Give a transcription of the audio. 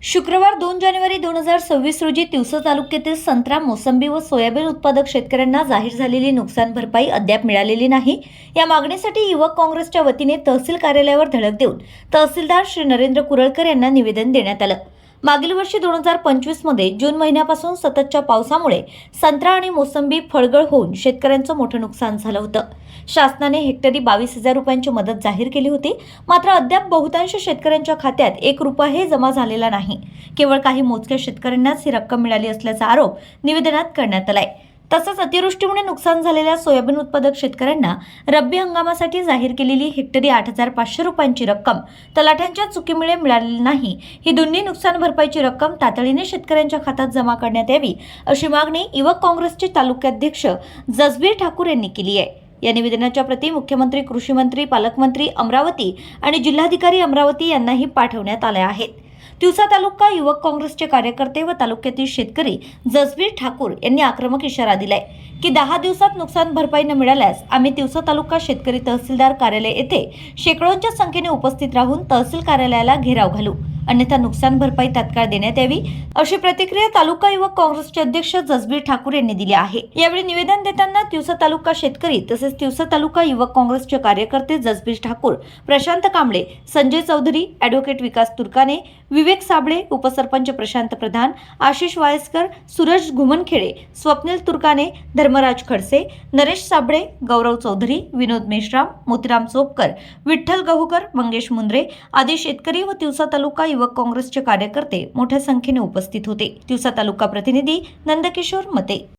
शुक्रवार 2 जानेवारी 2026 रोजी तिवसा तालुक्यातील संत्रा, मोसंबी व सोयाबीन उत्पादक शेतकऱ्यांना जाहीर झालेली नुकसान भरपाई अद्याप मिळालेली नाही। या मागणीसाठी युवक काँग्रेसच्या वतीने तहसील कार्यालयावर धडक देऊन तहसीलदार श्री नरेंद्र कुरळकर यांना निवेदन देण्यात आलं। मागील वर्षी 2025 मध्ये जून महिन्यापासून सततच्या पावसामुळे संत्रा आणि मोसंबी फळगळ होऊन शेतकऱ्यांचं मोठं नुकसान झालं होतं। शासनाने हेक्टरी 22,000 रुपयांची मदत जाहीर केली होती, मात्र अद्याप बहुतांश शेतकऱ्यांच्या खात्यात 1 रुपयाही जमा झालेला नाही। केवळ काही मोजक्या शेतकऱ्यांनाच ही रक्कम मिळाली असल्याचा आरोप निवेदनात करण्यात आलाय। तसंच अतिवृष्टीमुळे नुकसान झालेल्या सोयाबीन उत्पादक शेतकऱ्यांना रब्बी हंगामासाठी जाहीर केलेली हेक्टरी 8,500 रुपयांची रक्कम तलाठ्यांच्या चुकीमुळे मिळालेली नाही। ही दोन्ही नुकसान भरपाईची रक्कम तातडीने शेतकऱ्यांच्या खात्यात जमा करण्यात यावी, अशी मागणी युवक काँग्रेसचे तालुकाध्यक्ष जसबीर ठाकूर यांनी केली आहे। या निवेदनाच्या प्रती मुख्यमंत्री, कृषी मंत्री, पालकमंत्री अमरावती आणि जिल्हाधिकारी अमरावती यांनाही पाठवण्यात आल्या आहेत। तिवसा तालुका युवक काँग्रेसचे कार्यकर्ते व तालुक्यातील शेतकरी जसबीर ठाकूर यांनी आक्रमक इशारा दिलाय की 10 दिवसात नुकसान भरपाई न मिळाल्यास आम्ही तिवसा तालुका शेतकरी तहसीलदार कार्यालय येथे शेकडोंच्या संख्येने उपस्थित राहून तहसील कार्यालयाला घेराव घालू, अन्यथा नुकसान भरपाई तात्काळ देण्यात यावी, अशी प्रतिक्रिया तालुका युवक काँग्रेसचे अध्यक्ष जसबीर ठाकूर यांनी दिली आहे। यावेळी निवेदन देताना तिवसा तालुका शेतकरी तसेच तिवसा तालुका युवक काँग्रेसचे कार्यकर्ते जसबीर ठाकूर, प्रशांत कांबळे, संजय चौधरी, ॲडव्होकेट विकास तुर्काने, विवेक साबळे, उपसरपंच प्रशांत प्रधान, आशिष वायस्कर, सूरज घुमनखेडे, स्वप्नील तुर्काने, धर्मराज खडसे, नरेश साबळे, गौरव चौधरी, विनोद मेश्राम, मोतीराम चोपकर, विठ्ठल गहुकर, मंगेश मुंद्रे आदी शेतकरी व तिवसा तालुका युवक काँग्रेसचे कार्यकर्ते मोठ्या संख्येने उपस्थित होते। तिवसा तालुका प्रतिनिधी नंदकिशोर मते।